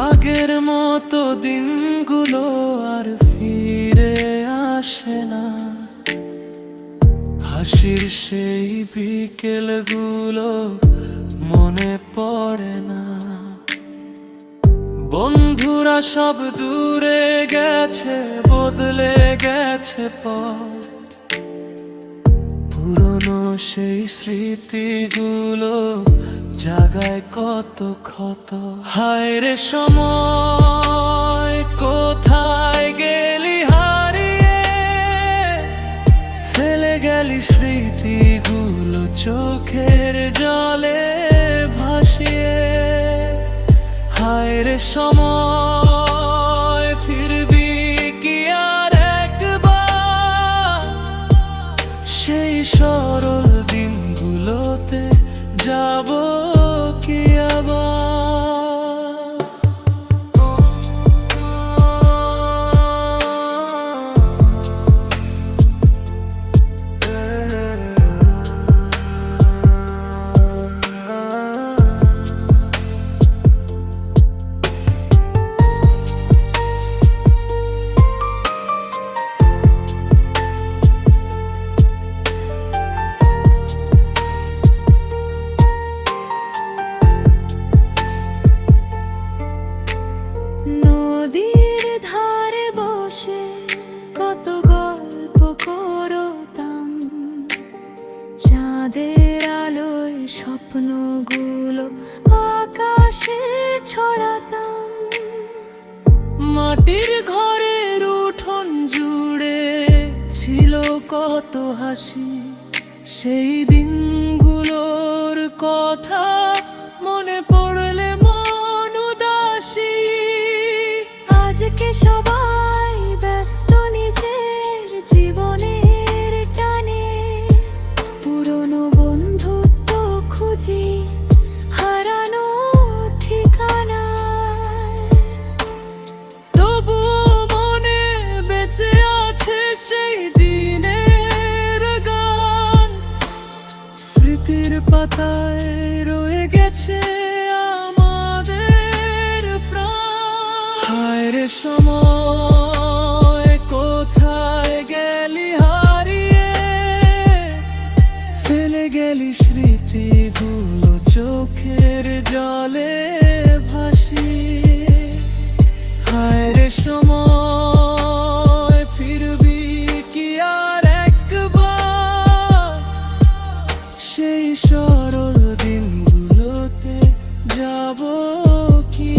আগের মতো দিনগুলো আর ফিরে আসে না, হাসির সেই বিকেলগুলো মনে পড়ে না। বন্ধুরা সব দূরে গেছে, বদলে গেছে পথ, পুরনো সেই স্মৃতিগুলো জাগায় কত ক্ষত। হায় রে সময়, কোথায় গেলি হারিয়ে, ফেলে গেলি স্মৃতিগুলো চোখের জলে ভাসিয়ে। হায় রে সময়, ফিরবি কি আর একবার সেই সরল দিনগুলোতে? যাব কি আবার? নদীর ধারে বসে কত গল্প করতাম, চাঁদের আলোয় স্বপ্নগুলো আকাশে ছড়াতাম। মাটির ঘরের উঠোন জুড়ে ছিল কত হাসি, সেই দিনগুলোর কথা মনে পড়লে মন উদাসী। আজকে সবাই ব্যস্ত নিজের জীবনের টানে, পুরনো বন্ধুত্ব খুঁজি হারানো ঠিকানায়। তবু মনে বেঁচে আছে সেই দিনের গান, স্মৃতির পাতায় রয়ে গেছে আমাদের প্রাণ। হায় রে সময়, কোথায় গেলি হারিয়ে, ফেলে গেলি স্মৃতিগুলো চোখের জলে ভাসিয়ে। হায় রে সময়, ফিরবি কি আর একবার সেই সরল দিনগুলোতে? যাব কি